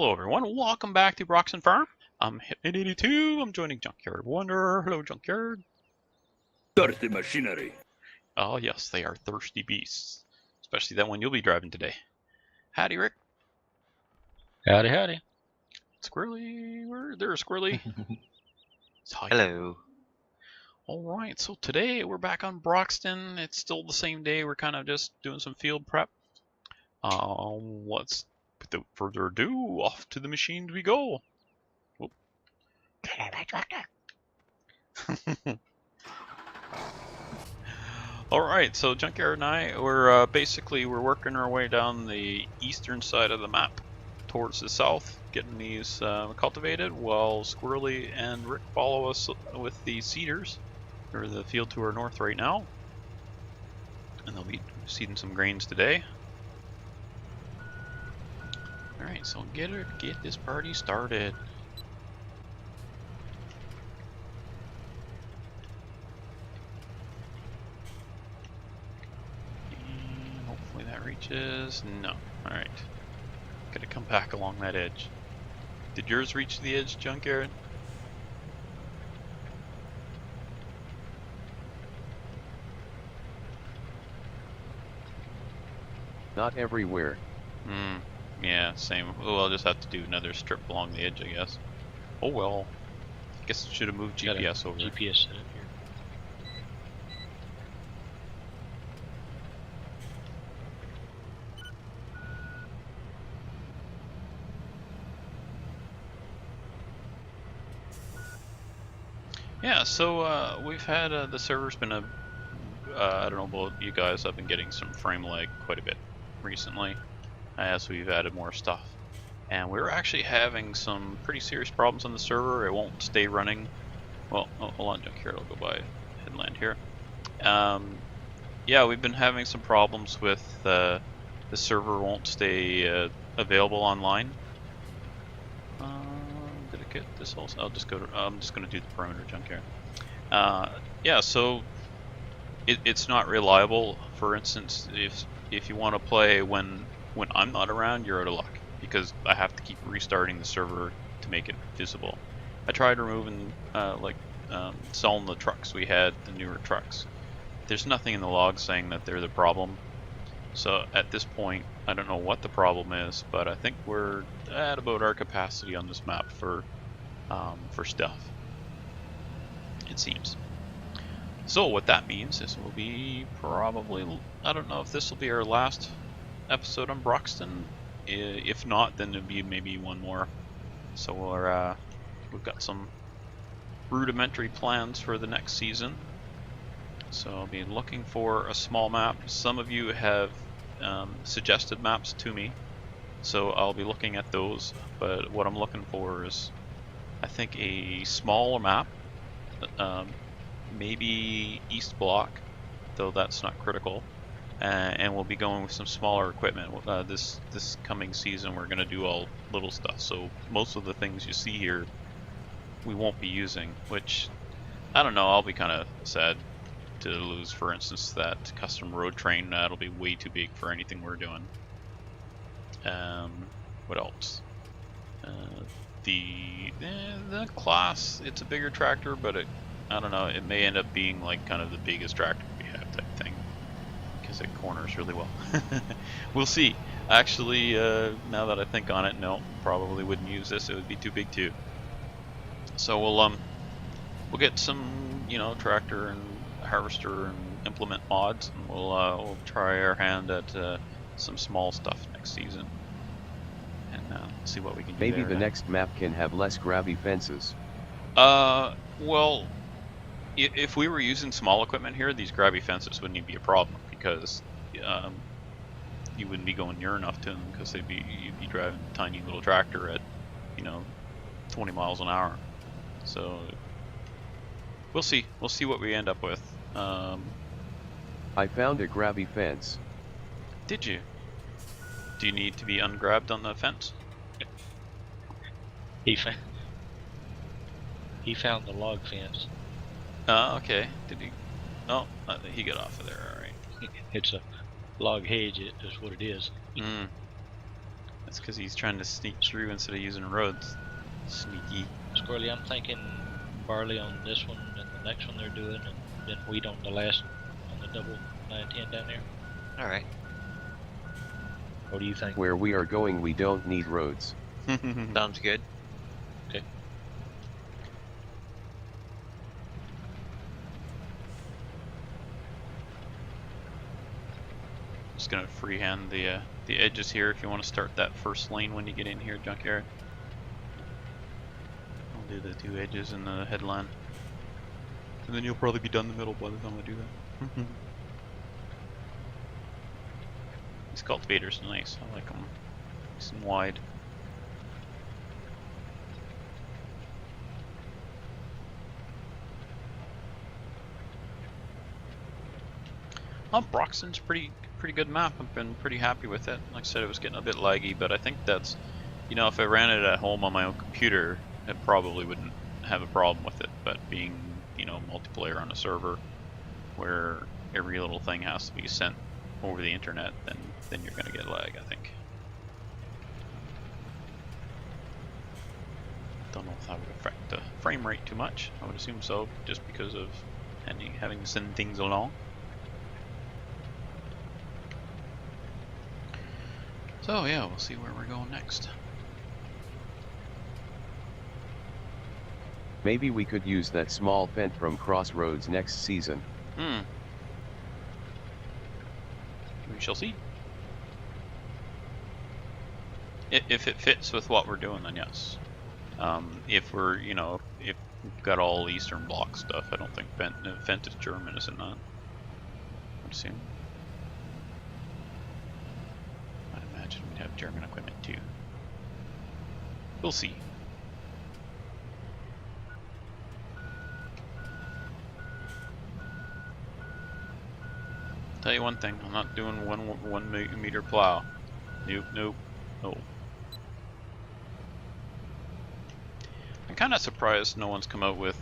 Hello everyone, welcome back to Broxton Farm. I'm Hitman82, I'm joining Junkyard Wonder. Hello Junkyard. Dirty machinery. Oh yes, they are thirsty beasts. Especially that one you'll be driving today. Howdy Rick. Howdy, howdy. Squirrely, where there, Squirrely? Hello. Alright, so today we're back on Broxton. It's still the same day, we're kind of just doing some field prep. Without further ado, off to the machines we go. Whoop. Alright, so Junkyard and I, we're working our way down the eastern side of the map towards the south, getting these cultivated, while Squirrely and Rick follow us with the cedars, or the field to our north right now. And they'll be seeding some grains today. Alright, so get this party started. And hopefully that reaches. No. Alright. Gotta come back along that edge. Did yours reach the edge, Junkyard? Not everywhere. Yeah, same. Well, I'll just have to do another strip along the edge, I guess. Oh well. I guess I should have moved GPS over. GPS set up here. Yeah, so we've had the server's been I don't know about you guys, I've been getting some frame lag quite a bit recently as we've added more stuff. And we're actually having some pretty serious problems on the server. It won't stay running. Well, hold on, Junkyard, I'll go by headland here. Yeah, we've been having some problems with the server won't stay available online. Did I get this also? I'm just gonna do the perimeter, Junkyard. Yeah, so it's not reliable. For instance, if you want to play when I'm not around, you're out of luck, because I have to keep restarting the server to make it visible. I tried removing, selling the trucks we had, the newer trucks. There's nothing in the logs saying that they're the problem. So at this point, I don't know what the problem is, but I think we're at about our capacity on this map for stuff, it seems. So what that means is we'll be probably, I don't know if this will be our last episode on Broxton. If not, then it'll be maybe one more. So we've got some rudimentary plans for the next season. So I'll be looking for a small map. Some of you have suggested maps to me, so I'll be looking at those. But what I'm looking for is, I think, a smaller map, maybe East Block, though that's not critical. And we'll be going with some smaller equipment. This coming season we're going to do all little stuff, so most of the things you see here we won't be using, which, I don't know, I'll be kind of sad to lose, for instance, that custom road train. That'll be way too big for anything we're doing. What else? The class, it's a bigger tractor, but I don't know, it may end up being like kind of the biggest tractor we have type thing, because it corners really well. We'll see. Actually, now that I think on it, no, probably wouldn't use this. It would be too big too. So we'll get some, tractor and harvester and implement mods, and we'll try our hand at some small stuff next season, and see what we can do. Maybe there the next map can have less grabby fences. Well, if we were using small equipment here, these grabby fences wouldn't even be a problem, because you wouldn't be going near enough to them, because you'd be driving a tiny little tractor at 20 miles an hour. So we'll see what we end up with. I found a grabby fence. Did you? Do you need to be ungrabbed on the fence? He found the log fence. Okay. Did he? Oh, he got off of there. All right. It's a log hedge. It is what it is. That's because he's trying to sneak through instead of using roads. Sneaky. Squirrely, I'm thinking barley on this one and the next one they're doing, and then wheat on the last, on the double 910 down there. Alright. What do you think? Where we are going, we don't need roads. Sounds good. Okay. Just gonna freehand the edges here if you want to start that first lane when you get in here, Junkyard. I'll do the 2 edges and the headline. And then you'll probably be done the middle by the time I do that. These cultivators are nice, I like them. Nice and wide. Broxton's pretty good map. I've been pretty happy with it. Like I said, it was getting a bit laggy, but I think that's, you know, if I ran it at home on my own computer, I probably wouldn't have a problem with it. But being, you know, multiplayer on a server where every little thing has to be sent over the internet, then you're gonna get lag, I think. Don't know if that would affect the frame rate too much. I would assume so, just because of having to send things along. So yeah, we'll see where we're going next. Maybe we could use that small vent from Crossroads next season. We shall see. If it fits with what we're doing, then yes. If we're, you know, if we've got all Eastern Bloc stuff, I don't think Fent is German, isn't that? I'd assume. I'd imagine we'd have German equipment too. We'll see. Tell you one thing, I'm not doing one meter plow. Nope, nope, no. I'm kind of surprised no one's come out with,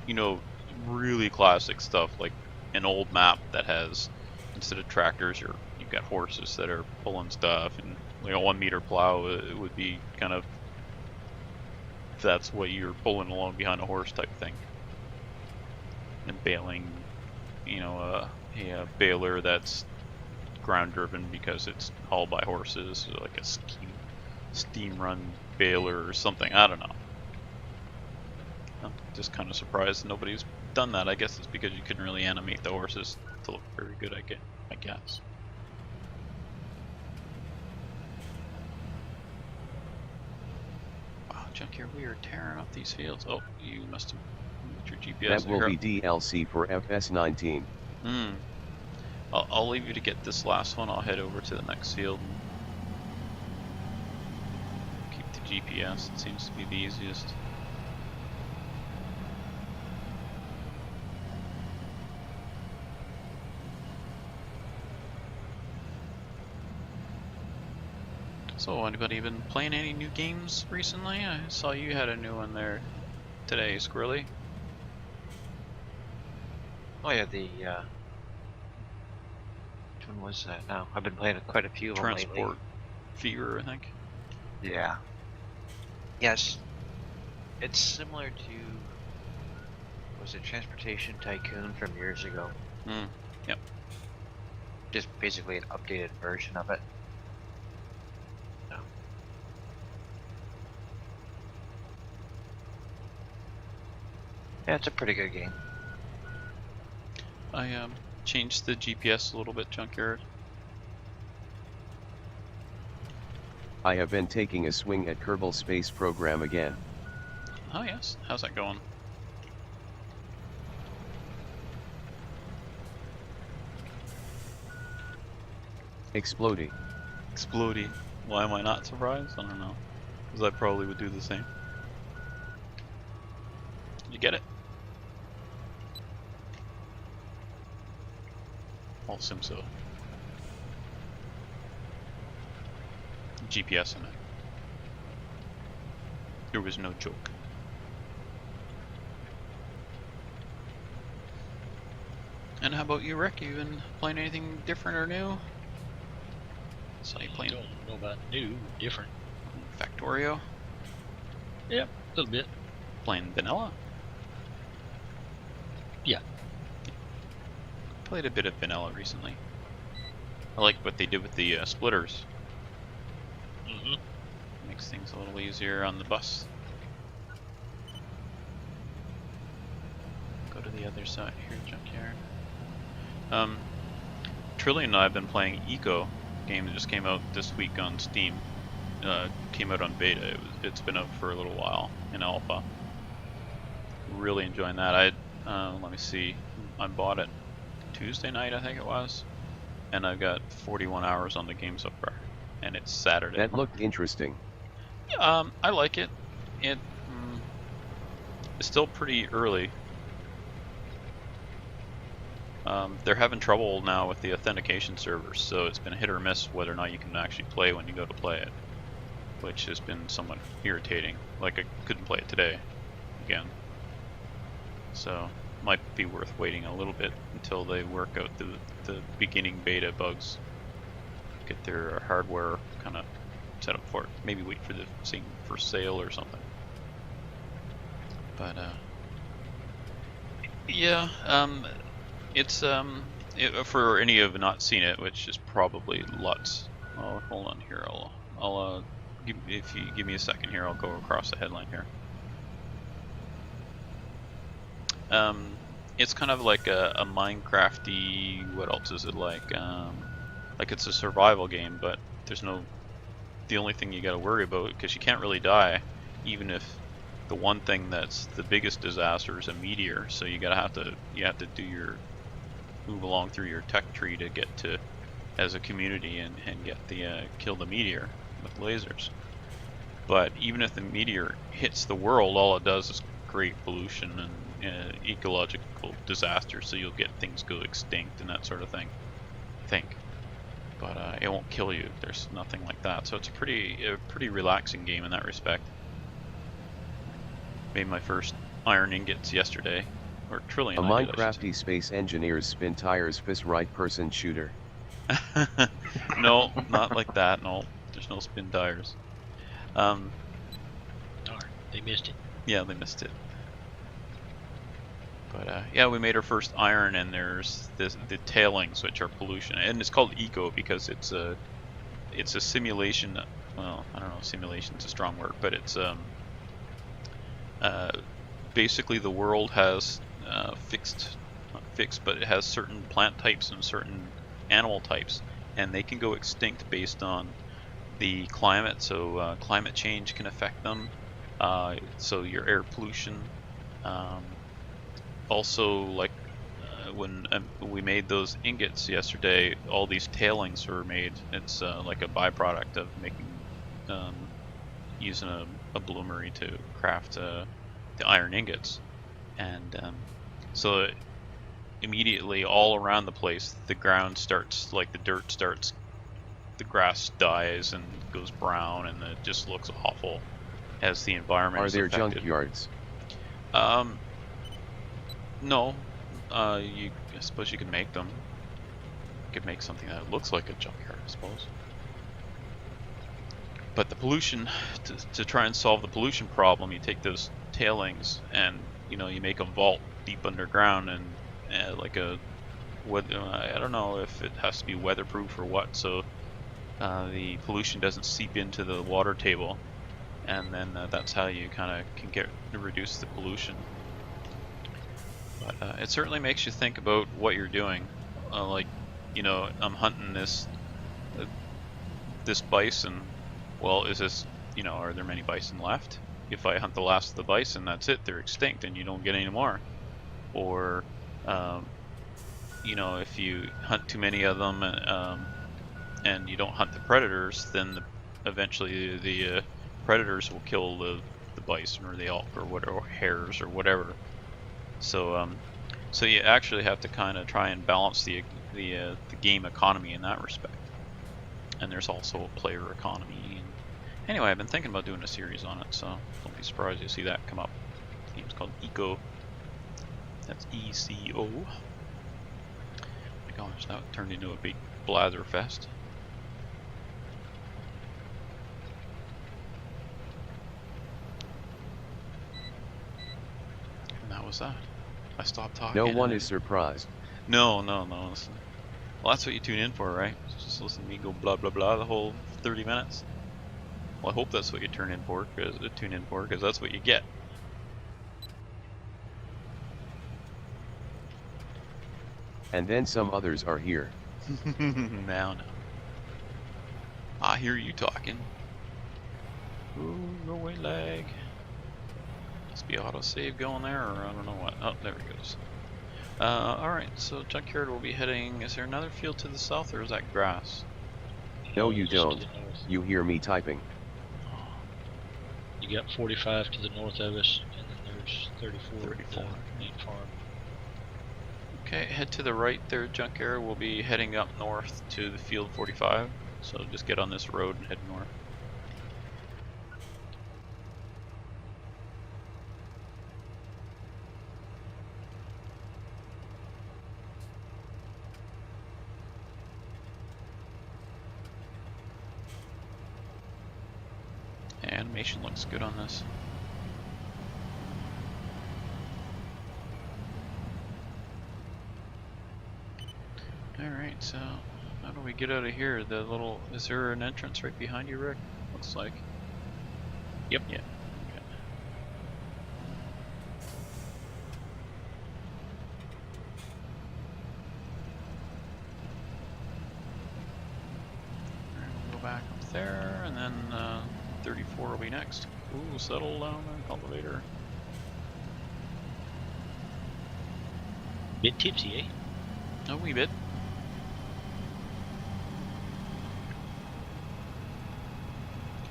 you know, really classic stuff like an old map that has, instead of tractors, you've got horses that are pulling stuff, and like a 1 meter plow it would be kind of, that's what you're pulling along behind a horse type thing. And baling, you know, a baler that's ground driven because it's hauled by horses, like a steam run baler or something. I don't know. I'm just kind of surprised nobody's done that. I guess it's because you couldn't really animate the horses to look very good, I guess. Wow, Junkyard, we are tearing up these fields. Oh, you must have moved your GPS. That will be DLC for FS19. I'll leave you to get this last one. I'll head over to the next field and keep the GPS. It seems to be the easiest. So, anybody been playing any new games recently? I saw you had a new one there today, Squirrely. Oh yeah, the which one was that now? I've been playing quite a few of them lately. Transport Fever, I think. Yeah. Yes. It's similar to, was it Transportation Tycoon from years ago? Yep. Just basically an updated version of it. Yeah, it's a pretty good game. I changed the GPS a little bit, Junkyard. I have been taking a swing at Kerbal Space Program again. Oh yes, how's that going? Exploding. Exploding. Why am I not surprised? I don't know. Because I probably would do the same. You get it? I'll assume so. GPS in it. There was no joke. And how about you, Rick? You been playing anything different or new? So you playing Don't know about new, different. Factorio? Yep, a little bit. Playing vanilla? Yeah. Played a bit of vanilla recently. I like what they did with the splitters. Mm-hmm. Makes things a little easier on the bus. Go to the other side here, junkyard. Trillian and I have been playing Eco, game that just came out this week on Steam. Came out on beta. It's been out for a little while in alpha. Really enjoying that. Let me see. I bought it Tuesday night, I think it was, and I've got 41 hours on the game so far, and it's Saturday. That looked interesting. I like it. It's still pretty early. They're having trouble now with the authentication servers, so it's been hit or miss whether or not you can actually play when you go to play it, which has been somewhat irritating. Like, I couldn't play it today again. So, might be worth waiting a little bit until they work out the beginning beta bugs. Get their hardware kind of set up for it. Maybe wait for the same for sale or something. But, yeah, it's for any of you not seen it, which is probably lots. Oh, hold on here. I'll if you give me a second here, I'll go across the headline here. It's kind of like a Minecrafty. What else is it like? Like it's a survival game, but there's no. The only thing you got to worry about, because you can't really die, even if the one thing that's the biggest disaster is a meteor. So you have to do your move along through your tech tree to get to as a community and get the kill the meteor with lasers. But even if the meteor hits the world, all it does is create pollution and ecological disaster, so you'll get things go extinct and that sort of thing, I think. But it won't kill you. There's nothing like that. So it's a pretty relaxing game in that respect. Made my first iron ingots yesterday, or Trillian. A I did, Minecrafty space engineers spin tires fist right person shooter. No, not like that. No, there's no spin tires. Darn, they missed it. Yeah, they missed it. But yeah, we made our first iron, and there's the tailings, which are pollution, and it's called eco because it's a simulation. Well, I don't know, simulation's a strong word, but it's basically the world has not fixed, but it has certain plant types and certain animal types, and they can go extinct based on the climate. So climate change can affect them. So your air pollution. Also, like when we made those ingots yesterday, all these tailings were made. It's like a byproduct of making using a bloomery to craft the iron ingots, and so immediately all around the place, the ground starts, like the dirt starts, the grass dies and goes brown, and it just looks awful as the environment is Are there affected. junkyards? No. I suppose you can make them. You could make something that looks like a junkyard, I suppose. But the pollution, to try and solve the pollution problem, you take those tailings and you make a vault deep underground, and like I don't know if it has to be weatherproof or what, so the pollution doesn't seep into the water table, and then that's how you kind of can reduce the pollution. But it certainly makes you think about what you're doing. Like, I'm hunting this bison. Well, is this, are there many bison left? If I hunt the last of the bison, that's it. They're extinct, and you don't get any more. Or, if you hunt too many of them, and you don't hunt the predators, then eventually the predators will kill the bison or the elk or whatever, or hares or whatever. So, so you actually have to kind of try and balance the game economy in that respect. And there's also a player economy. And anyway, I've been thinking about doing a series on it, so don't be surprised you see that come up. The game's called Eco. That's ECO. My gosh, that turned into a big blather fest. was that? I stopped talking. No one and is surprised. No. Listen. Well, that's what you tune in for, right? Just listen to me go blah blah blah the whole 30 minutes. Well, I hope that's what you tune in for, because that's what you get. And then some others are here. Now. I hear you talking. Ooh, go away, lag. Must be autosave going there, or I don't know what. Oh, there it goes. Alright, so junkyard will be heading. Is there another field to the south, or is that grass? No, you just to don't. the north. You hear me typing. You got 45 to the north of us, and then there's 34 at 34. the main farm. Okay, head to the right there, junkyard. We'll be heading up north to the field 45. So just get on this road and head north. Animation looks good on this. Alright, so how do we get out of here? Is there an entrance right behind you, Rick? Looks like. Yep. Yeah. Okay. Alright, we'll go back up there, and then 34 will be next. Ooh, settle down there, cultivator. Bit tipsy, eh? A wee bit.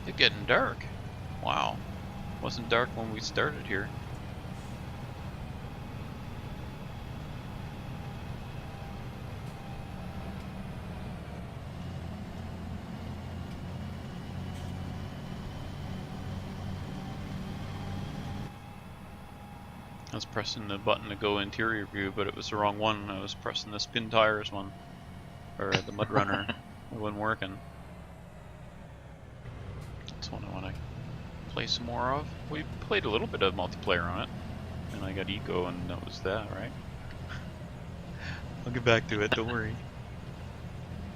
It's getting dark. Wow. Wasn't dark when we started here. I was pressing the button to go interior view, but it was the wrong one. I was pressing the spin tires one. Or the mud runner. It wasn't working. That's one I want to play some more of. We played a little bit of multiplayer on it. And I got eco, and that was that, right? I'll get back to it, don't worry.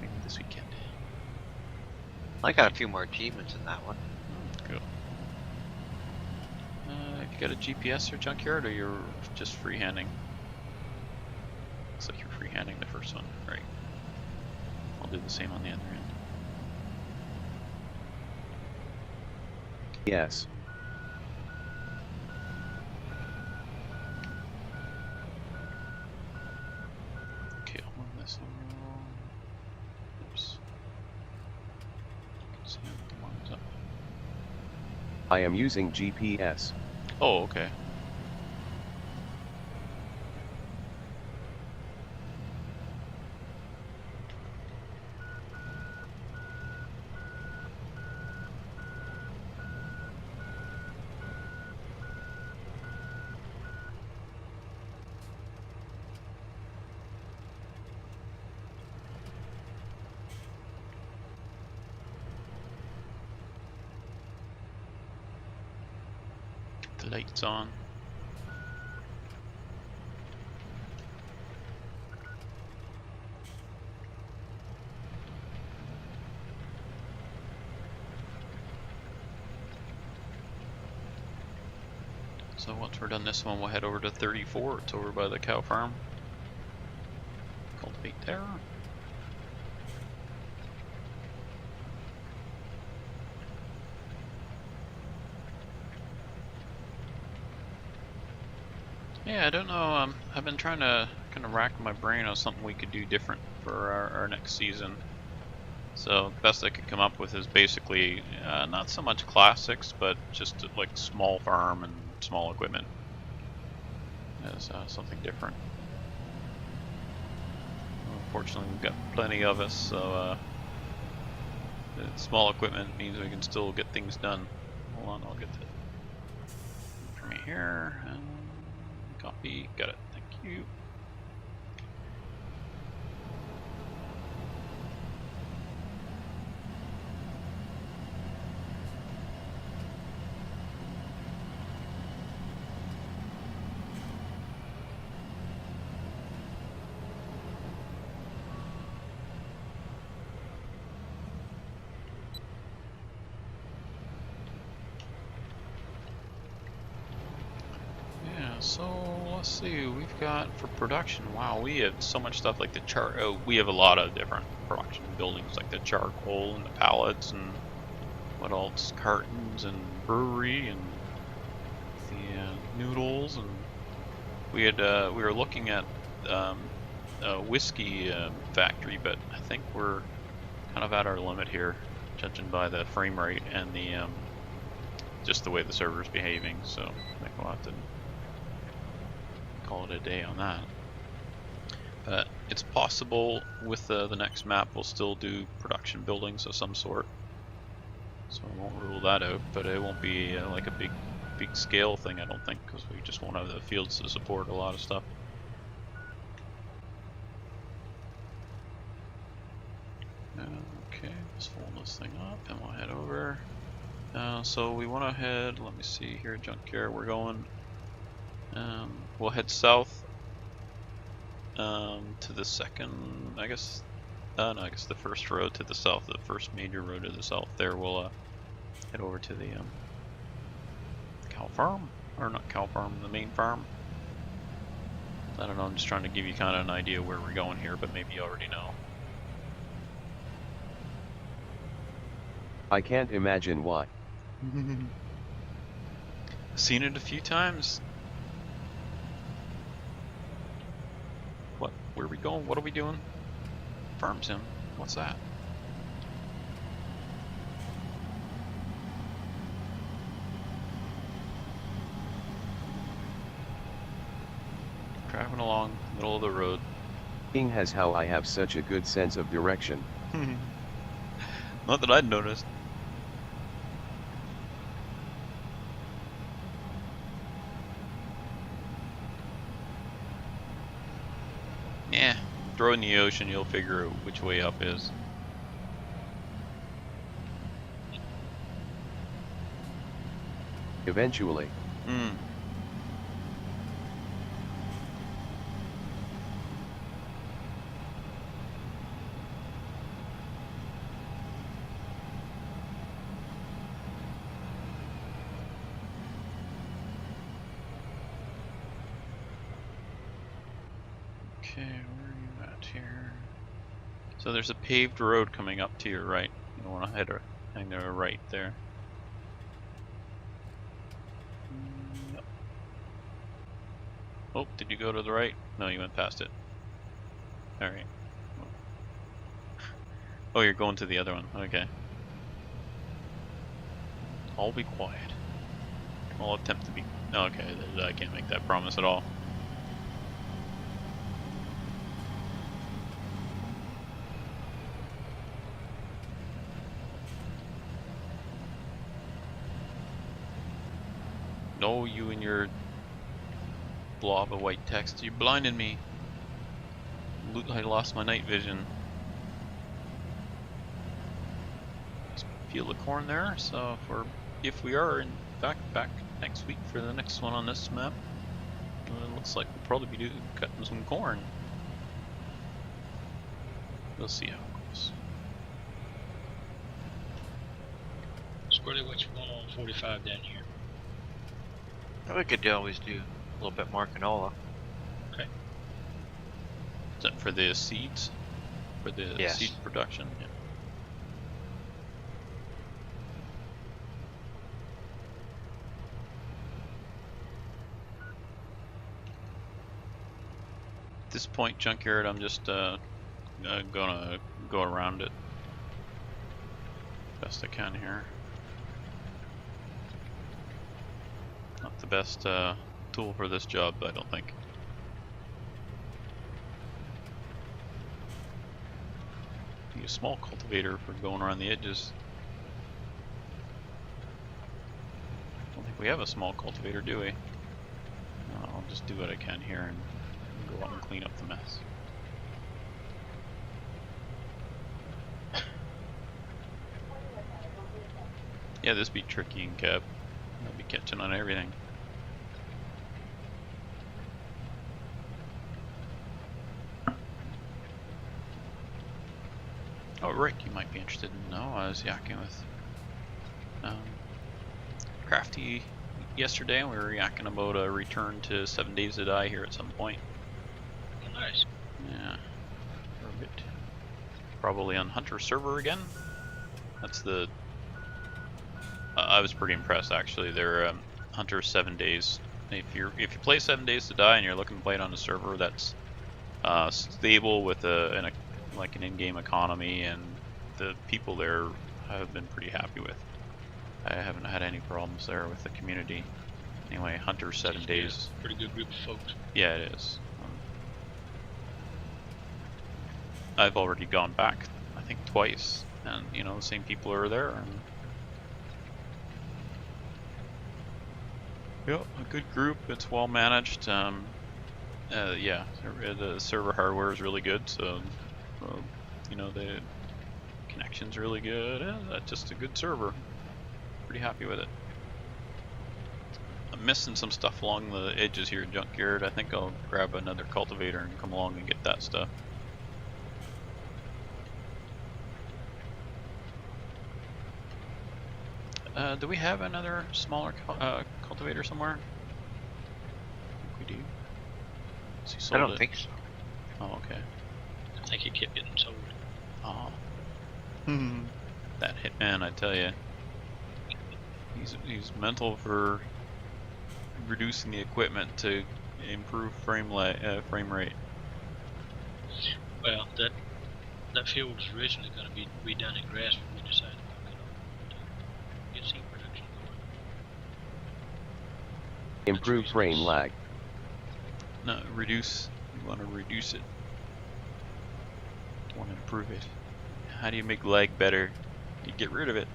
Maybe this weekend. I got a few more achievements in that one. Cool. Have you got a GPS or junkyard, or you're just freehanding? Looks like you're freehanding the first one, right? I'll do the same on the other end. Yes. Okay, I'll move this along. Oops. See how the one's up. I am using GPS. Oh, okay. The lights on. So once we're done this one, we'll head over to 34. It's over by the cow farm. Cultivate there. Yeah, I don't know. I've been trying to kind of rack my brain on something we could do different for our next season. So the best I could come up with is basically not so much classics, but just like small farm and small equipment as something different. Unfortunately, we've got plenty of us, so the small equipment means we can still get things done. Hold on, I'll get the for me here. Copy, got it. Thank you. So let's see, we've got for production. Wow, we have so much stuff like the we have a lot of different production buildings like the charcoal and the pallets and what else? Cartons and brewery and the noodles, and we had we were looking at a whiskey factory, but I think we're kind of at our limit here, judging by the frame rate and the just the way the server's behaving. So I think we'll have to call it a day on that. But it's possible with the next map we'll still do production buildings of some sort. So I won't rule that out, but it won't be like a big scale thing, I don't think, because we just won't have the fields to support a lot of stuff. Okay, let's fold this thing up and we'll head over. So we want to head, let me see here, Junkyard, we're going, we'll head south to the second, I guess, no, I guess the first road to the south, the first major road to the south there, we'll head over to the cow farm, or not cow farm, the main farm. I don't know, I'm just trying to give you kind of an idea where we're going here, but maybe you already know. I can't imagine why. Seen it a few times. What? Where are we going? What are we doing? Farm sim. What's that? Driving along middle of the road. King has how I have such a good sense of direction. Not that I'd noticed. Yeah, throw it in the ocean, you'll figure out which way up is. Eventually. Okay, where are you at here? So there's a paved road coming up to your right. You don't want to head hang to the right there. Yep. Oh, did you go to the right? No, you went past it. Alright. Oh, you're going to the other one. Okay. I'll be quiet. I'll attempt to be... Okay, I can't make that promise at all. No, you and your blob of white text. You blinded me. I lost my night vision. Field of corn there. So if we are in fact back next week for the next one on this map, it looks like we'll probably be cutting some corn. We'll see how it goes. Squirrely, what's going on 45 down here? We could always do a little bit more canola. Okay. Is that for the seeds? For the Yes. seed production? Yeah. At this point, Junkyard, I'm just gonna go around it best I can here. Not the best tool for this job, I don't think. Need a small cultivator for going around the edges. Don't think we have a small cultivator, do we? No, I'll just do what I can here and go out and clean up the mess. Yeah, this be tricky in cab. I'll be catching on everything. Oh, Rick, you might be interested in know. I was yakking with Crafty yesterday, and we were yakking about a return to 7 Days to Die here at some point. Oh, nice. Yeah, for a bit. Probably on Hunter server again. That's the. I was pretty impressed actually. They're Hunter 7 Days. If you play 7 Days to Die and you're looking to play it on a server that's stable with like an in-game economy, and the people there have been pretty happy with. I haven't had any problems there with the community. Anyway, Hunter 7 Days. Pretty good group of folks. Yeah, it is. I've already gone back, I think twice, and you know the same people are there. And yeah, a good group. It's well managed. Yeah, the server hardware is really good, so you know the connection's really good. Just a good server. Pretty happy with it. I'm missing some stuff along the edges here in Junkyard. I think I'll grab another cultivator and come along and get that stuff. Do we have another smaller cultivator somewhere? I think we do. I don't think so. Oh, okay. I think it kept getting sold. Oh. That hitman, I tell you. He's mental for reducing the equipment to improve frame rate. Well, that field was originally going to be redone in grass, but we decided to get seed production going. Improve frame lag. No, reduce. You want to reduce it. You want to improve it. How do you make lag better? You get rid of it.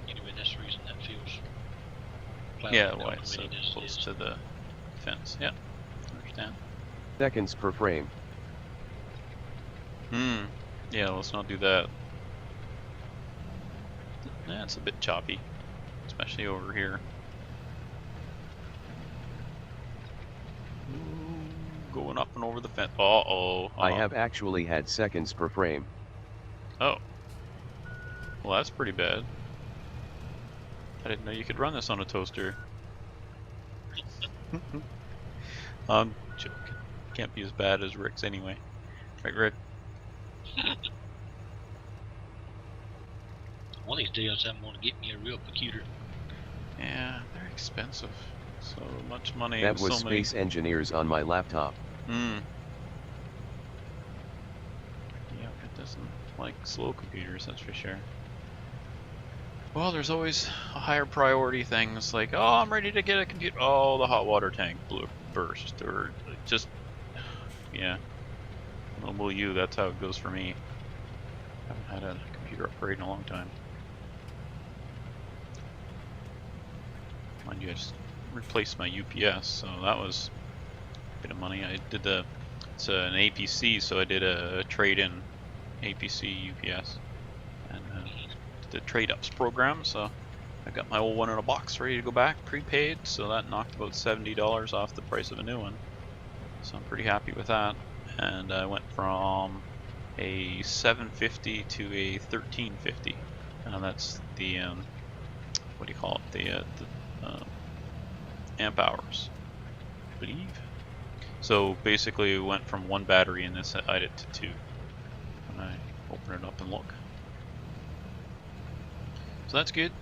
Anyway, that's the reason that field's plowed. Yeah, why it's so close to the fence. Yeah, understand. Seconds per frame. Yeah, let's not do that. Yeah, it's a bit choppy, especially over here. Going up and over the fence. Uh-oh. I have actually had seconds per frame. Oh. Well, that's pretty bad. I didn't know you could run this on a toaster. I'm joking. Can't be as bad as Rick's anyway. Right, Rick? One of these days, I'm going to get me a real computer. Yeah, they're expensive. So much money. That was so Space Engineers on my laptop. Yeah, it doesn't like slow computers, that's for sure. Well, there's always a higher priority things like, oh, I'm ready to get a computer. Oh, the hot water tank burst, or just, yeah. Well, that's how it goes for me. Haven't had a computer upgrade in a long time. Mind you, I just replaced my UPS, so that was a bit of money. I did it's an APC, so I did a trade-in APC UPS, and did the trade-ups program, so I got my old one in a box ready to go back, prepaid, so that knocked about $70 off the price of a new one. So I'm pretty happy with that. And I went from a 750 to a 1350, and that's the what do you call it? The amp hours, I believe. So basically, we went from one battery in this item to two. When I open it up and look, so that's good.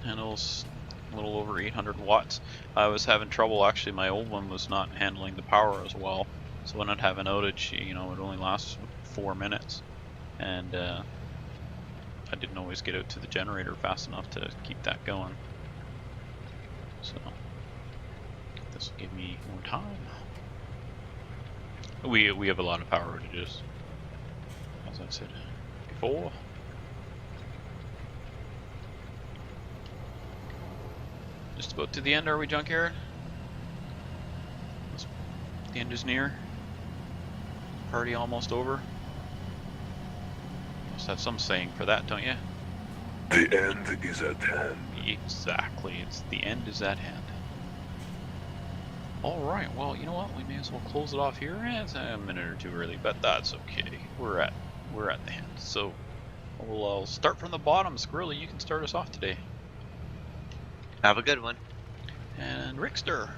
And it was a little over 800 watts. I was having trouble actually. My old one was not handling the power as well. So when I'd have an outage, you know, it only lasts 4 minutes, and I didn't always get out to the generator fast enough to keep that going. So this will give me more time. We have a lot of power outages, as I said before. Just about to the end, are we, Junkyard? The end is near. Party almost over. Must have some saying for that, don't you? The end is at hand. Exactly, it's the end is at hand. Alright, well, you know what? We may as well close it off here. It's a minute or two early, but that's okay. We're at the end. So Well, I'll start from the bottom. Squirrely, you can start us off today. Have a good one. And Rickster,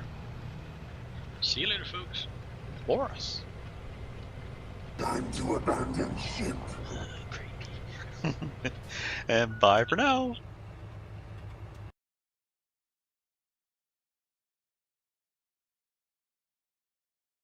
See you later, folks. Boris. Time to abandon ship. Creepy. And bye for now.